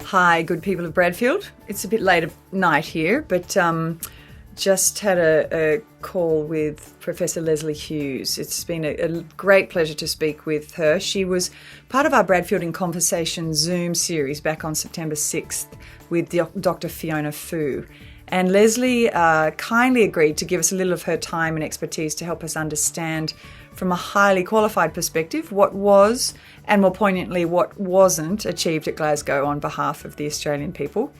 Hi, good people of Bradfield. It's a bit late at night here, but just had a call with Professor Lesley Hughes. It's been a great pleasure to speak with her. She was part of our Bradfield In Conversation Zoom series back on September 6th with Dr. Fiona Fu. And Lesley kindly agreed to give us a little of her time and expertise to help us understand from a highly qualified perspective what was, and more poignantly, what wasn't achieved at Glasgow on behalf of the Australian people.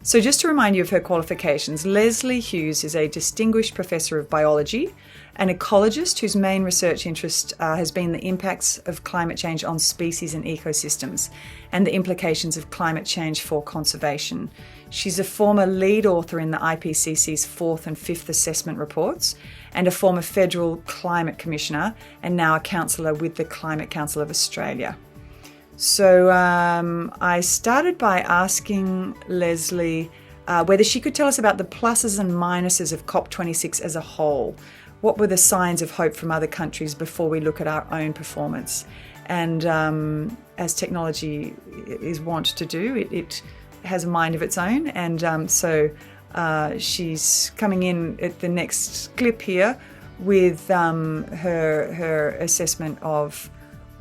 So just to remind you of her qualifications, Lesley Hughes is a distinguished professor of biology, an ecologist whose main research interest has been the impacts of climate change on species and ecosystems and the implications of climate change for conservation. She's a former lead author in the IPCC's 4th and 5th assessment reports and a former federal climate commissioner and now a councillor with the Climate Council of Australia. So I started by asking Lesley whether she could tell us about the pluses and minuses of COP26 as a whole. What were the signs of hope from other countries before we look at our own performance? And as technology is wont to do, it has a mind of its own. And so she's coming in at the next clip here with her assessment of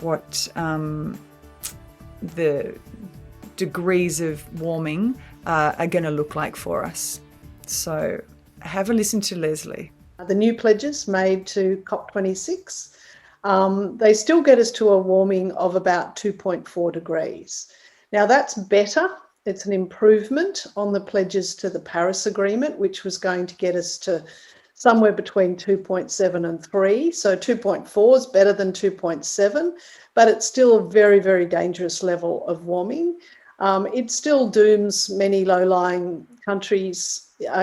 what the degrees of warming are going to look like for us. So have a listen to Lesley. The new pledges made to COP26, they still get us to a warming of about 2.4 degrees. Now that's better. It's an improvement on the pledges to the Paris Agreement, which was going to get us to somewhere between 2.7 and 3. So 2.4 is better than 2.7, but it's still a very, very dangerous level of warming. It still dooms many low-lying countries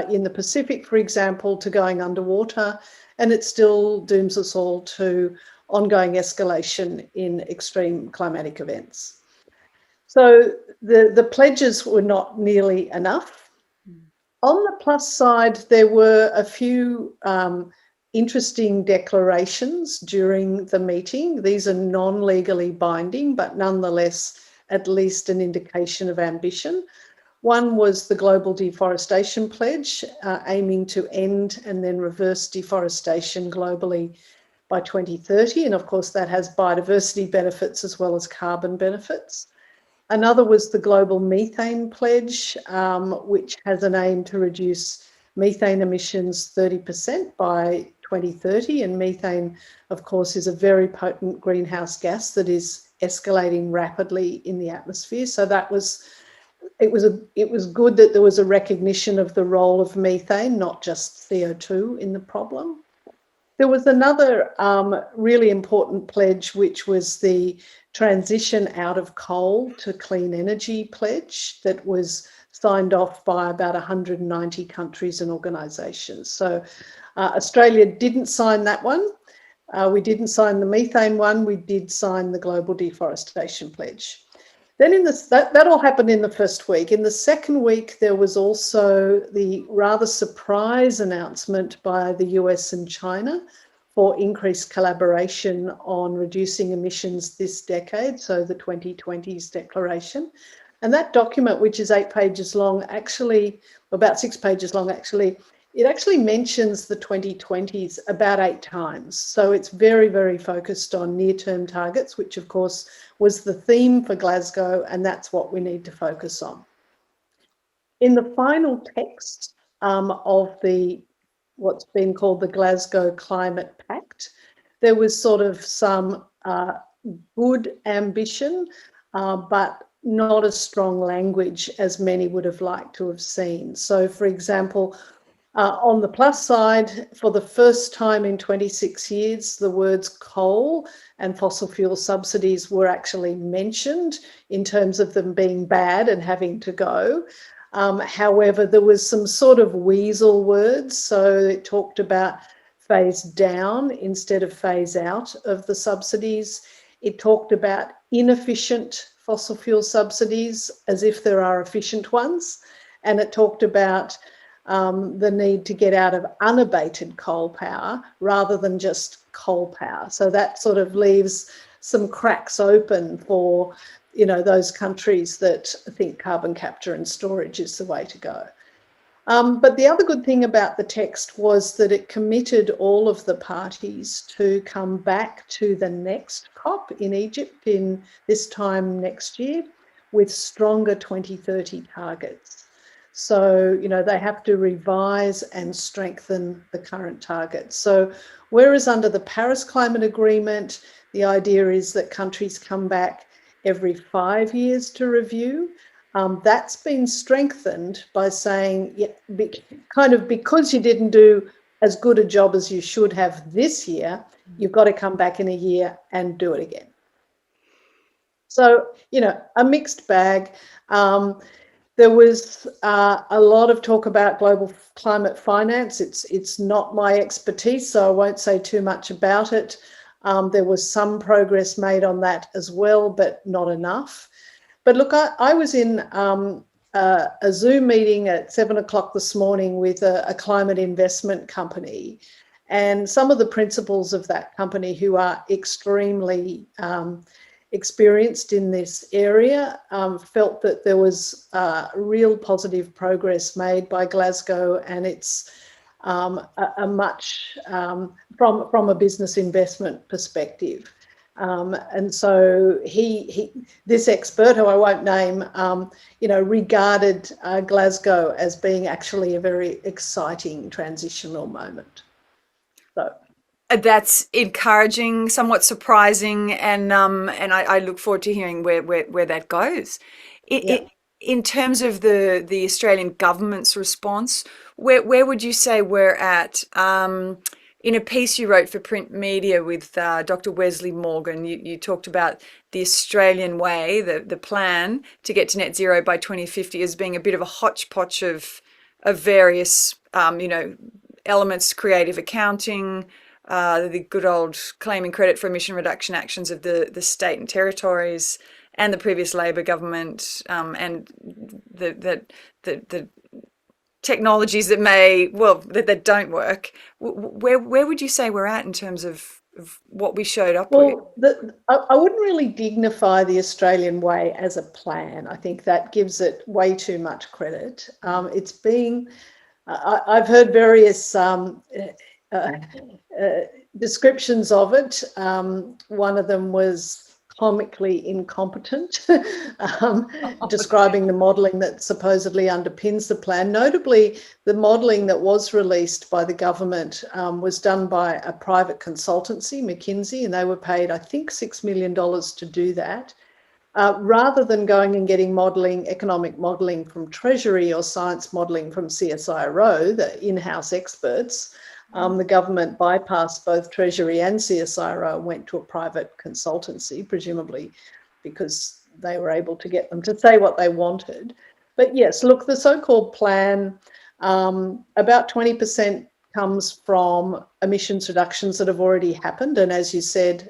in the Pacific, for example, to going underwater, and it still dooms us all to ongoing escalation in extreme climatic events. So the pledges were not nearly enough. On the plus side, there were a few interesting declarations during the meeting. These are non-legally binding, but nonetheless, at least an indication of ambition. One was the Global Deforestation Pledge, aiming to end and then reverse deforestation globally by 2030. And of course, that has biodiversity benefits as well as carbon benefits. Another was the Global Methane Pledge, which has an aim to reduce methane emissions 30% by 2030. And methane, of course, is a very potent greenhouse gas that is escalating rapidly in the atmosphere. So it was good that there was a recognition of the role of methane, not just CO2 in the problem. There was another really important pledge, which was the transition out of coal to clean energy pledge that was signed off by about 190 countries and organisations. So Australia didn't sign that one. We didn't sign the methane one. We did sign the Global Deforestation Pledge. Then that all happened in the first week. In the second week, there was also the rather surprise announcement by the US and China for increased collaboration on reducing emissions this decade, so the 2020s declaration. And that document, which is 8 pages long, actually, about 6 pages long, actually, it actually mentions the 2020s about 8 times. So it's very, very focused on near-term targets, which of course was the theme for Glasgow, and that's what we need to focus on. In the final text of what's been called the Glasgow Climate Pact, there was sort of some good ambition, but not as strong language as many would have liked to have seen. So, for example, on the plus side, for the first time in 26 years, the words coal and fossil fuel subsidies were actually mentioned in terms of them being bad and having to go. However, there was some sort of weasel words. So it talked about phase down instead of phase out of the subsidies. It talked about inefficient fossil fuel subsidies as if there are efficient ones. And it talked about the need to get out of unabated coal power rather than just coal power. So that sort of leaves some cracks open for, those countries that think carbon capture and storage is the way to go. But the other good thing about the text was that it committed all of the parties to come back to the next COP in Egypt in this time next year with stronger 2030 targets. So, they have to revise and strengthen the current targets. So, whereas under the Paris Climate Agreement, the idea is that countries come back every 5 years to review, that's been strengthened by saying, because you didn't do as good a job as you should have this year, you've got to come back in a year and do it again. So, a mixed bag. There was a lot of talk about global climate finance. It's not my expertise, so I won't say too much about it. There was some progress made on that as well, but not enough. But look, I was in a Zoom meeting at 7 o'clock this morning with a climate investment company, and some of the principals of that company, who are extremely experienced in this area, felt that there was real positive progress made by Glasgow, and it's a much from a business investment perspective. And so this expert, who I won't name, regarded Glasgow as being actually a very exciting transitional moment. So that's encouraging, somewhat surprising, and I look forward to hearing where that goes. In terms of the Australian government's response, where would you say we're at? In a piece you wrote for print media with Dr. Wesley Morgan, you talked about the Australian way, the plan to get to net zero by 2050 as being a bit of a hodgepodge of various, elements, creative accounting, the good old claiming credit for emission reduction actions of the state and territories and the previous Labor government, and the technologies that don't work. Where would you say we're at in terms of what we showed up with? I wouldn't really dignify the Australian way as a plan. I think that gives it way too much credit. I've heard various descriptions of it. One of them was comically incompetent, describing the modelling that supposedly underpins the plan. Notably, the modelling that was released by the government was done by a private consultancy, McKinsey, and they were paid, I think, $6 million to do that. Rather than going and getting economic modelling from Treasury or science modelling from CSIRO, the in-house experts, the government bypassed both Treasury and CSIRO and went to a private consultancy, presumably because they were able to get them to say what they wanted. But yes, look, the so-called plan, about 20% comes from emissions reductions that have already happened. And as you said,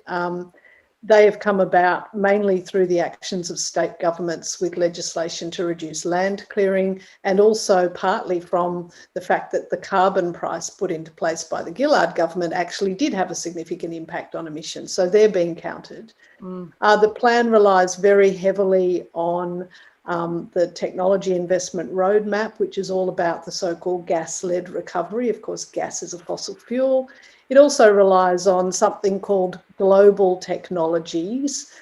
they have come about mainly through the actions of state governments with legislation to reduce land clearing, and also partly from the fact that the carbon price put into place by the Gillard government actually did have a significant impact on emissions. So they're being counted. The plan relies very heavily on the technology investment roadmap, which is all about the so-called gas-led recovery. Of course, gas is a fossil fuel. It also relies on something called global technologies.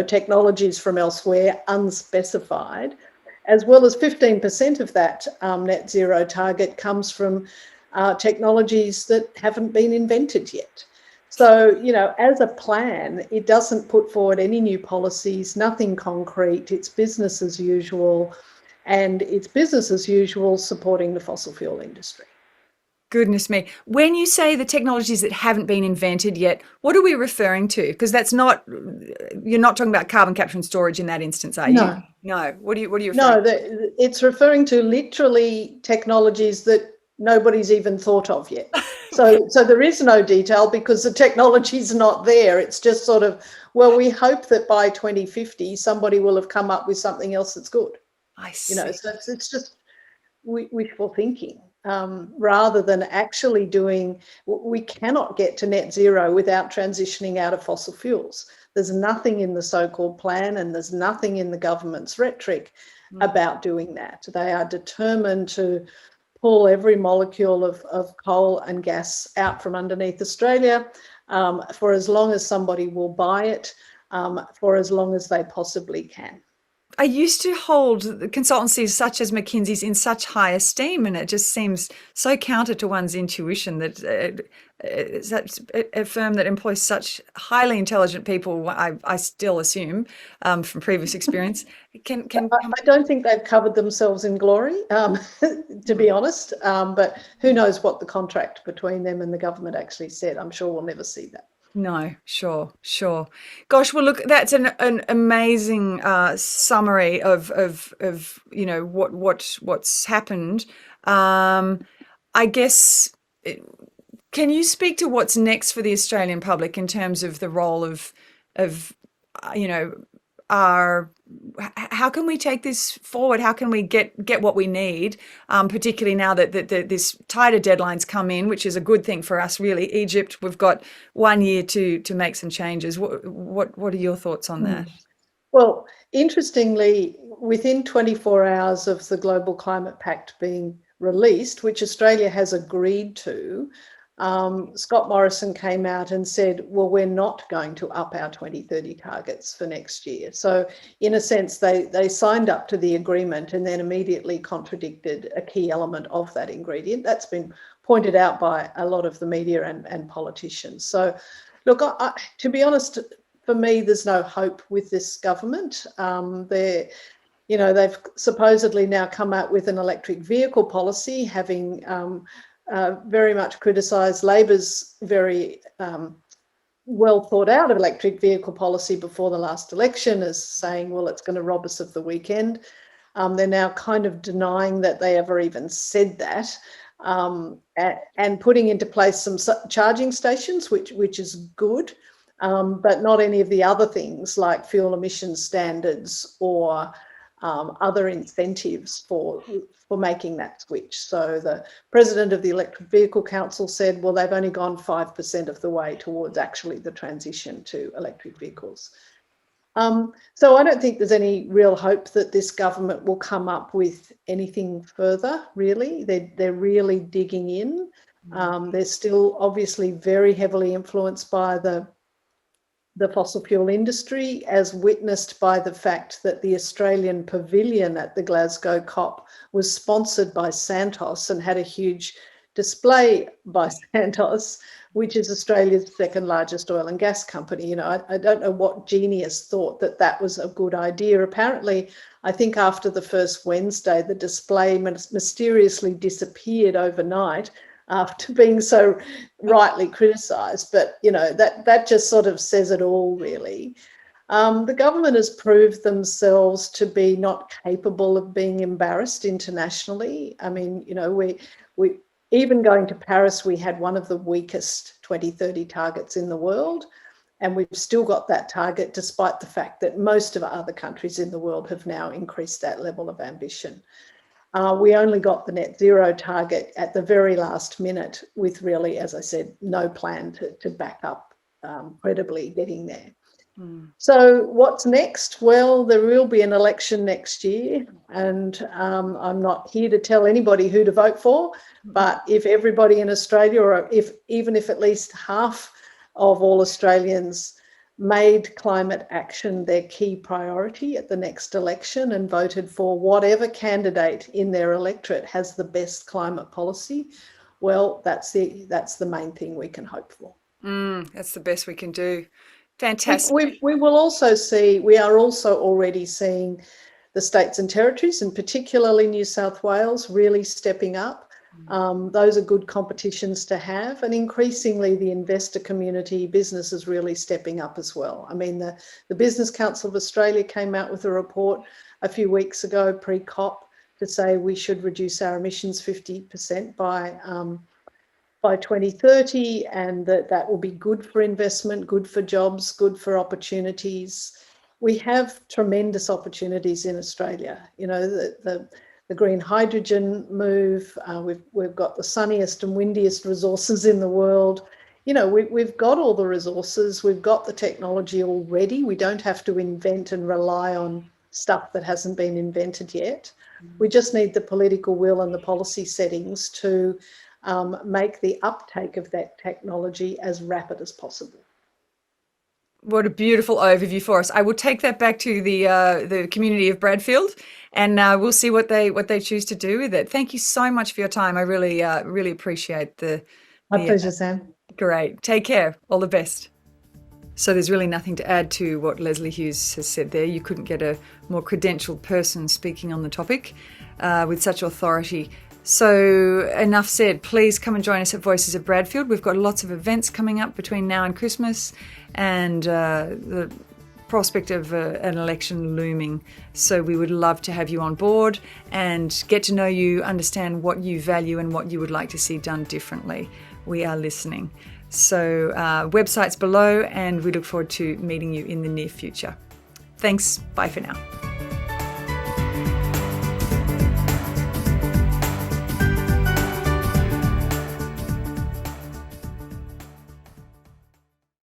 Technologies from elsewhere, unspecified, as well as 15% of that net zero target comes from technologies that haven't been invented yet. So, as a plan, it doesn't put forward any new policies, nothing concrete. It's business as usual, and it's business as usual supporting the fossil fuel industry. Goodness me. When you say the technologies that haven't been invented yet, what are we referring to? Because you're not talking about carbon capture and storage in that instance, are you? No. What are you referring to? It's referring to literally technologies that nobody's even thought of yet. So there is no detail because the technology's not there. It's just sort of, well, we hope that by 2050 somebody will have come up with something else that's good. I see. So it's just wishful thinking. rather than actually doing, we cannot get to net zero without transitioning out of fossil fuels. There's nothing in the so-called plan, and there's nothing in the government's rhetoric about doing that. They are determined to pull every molecule of coal and gas out from underneath Australia for as long as somebody will buy it, for as long as they possibly can. I used to hold consultancies such as McKinsey's in such high esteem, and it just seems so counter to one's intuition that such a firm that employs such highly intelligent people, I still assume from previous experience, can. I don't think they've covered themselves in glory, to be honest, but who knows what the contract between them and the government actually said. I'm sure we'll never see that. No, sure. Gosh, well, look, that's an amazing summary of what's happened. I guess, can you speak to what's next for the Australian public in terms of the role of our, how can we take this forward? How can we get what we need, particularly now that this tighter deadlines come in, which is a good thing for us, really. Egypt, we've got 1 year to make some changes. What are your thoughts on that? Well, interestingly, within 24 hours of the Global Climate Pact being released, which Australia has agreed to, Scott Morrison came out and said, well, we're not going to up our 2030 targets for next year. So in a sense, they signed up to the agreement and then immediately contradicted a key element of that ingredient. That's been pointed out by a lot of the media and politicians. So look, to be honest, for me, there's no hope with this government. They've supposedly now come out with an electric vehicle policy, having very much criticised Labor's very well thought out electric vehicle policy before the last election as saying, well, it's going to rob us of the weekend. They're now kind of denying that they ever even said that, and putting into place some charging stations, which is good, but not any of the other things like fuel emissions standards or other incentives for making that switch. So the president of the Electric Vehicle Council said, well, they've only gone 5% of the way towards actually the transition to electric vehicles. So I don't think there's any real hope that this government will come up with anything further, really. They're really digging in. They're still obviously very heavily influenced by the fossil fuel industry, as witnessed by the fact that the Australian pavilion at the Glasgow COP was sponsored by Santos and had a huge display by Santos, which is Australia's second largest oil and gas company. I don't know what genius thought that was a good idea. Apparently, I think after the first Wednesday, the display mysteriously disappeared overnight after being so rightly criticised. But, that just sort of says it all, really. The government has proved themselves to be not capable of being embarrassed internationally. I mean, we even going to Paris, we had one of the weakest 2030 targets in the world, and we've still got that target despite the fact that most of other countries in the world have now increased that level of ambition. We only got the net zero target at the very last minute with really, as I said, no plan to back up credibly getting there. So what's next? Well, there will be an election next year, and I'm not here to tell anybody who to vote for, but if everybody in Australia, or even if at least half of all Australians made climate action their key priority at the next election and voted for whatever candidate in their electorate has the best climate policy, well, that's the main thing we can hope for. That's the best we can do. Fantastic. We will also see, we are also already seeing the states and territories, and particularly New South Wales, really stepping up. Those are good competitions to have, and increasingly the investor community, business is really stepping up as well. I mean, the Business Council of Australia came out with a report a few weeks ago, pre-COP, to say we should reduce our emissions 50% by 2030, and that will be good for investment, good for jobs, good for opportunities. We have tremendous opportunities in Australia. the green hydrogen move. We've got the sunniest and windiest resources in the world. You know, we've got all the resources, we've got the technology already. We don't have to invent and rely on stuff that hasn't been invented yet. We just need the political will and the policy settings to make the uptake of that technology as rapid as possible. What a beautiful overview for us. I will take that back to the community of Bradfield, and we'll see what they choose to do with it. Thank you so much for your time. I really appreciate My pleasure, Sam. Great. Take care. All the best. So there's really nothing to add to what Lesley Hughes has said there. You couldn't get a more credentialed person speaking on the topic with such authority. So enough said. Please come and join us at Voices of Bradfield. We've got lots of events coming up between now and Christmas, and the prospect of an election looming. So we would love to have you on board and get to know you, understand what you value and what you would like to see done differently. We are listening. So website's below, and we look forward to meeting you in the near future. Thanks. Bye for now.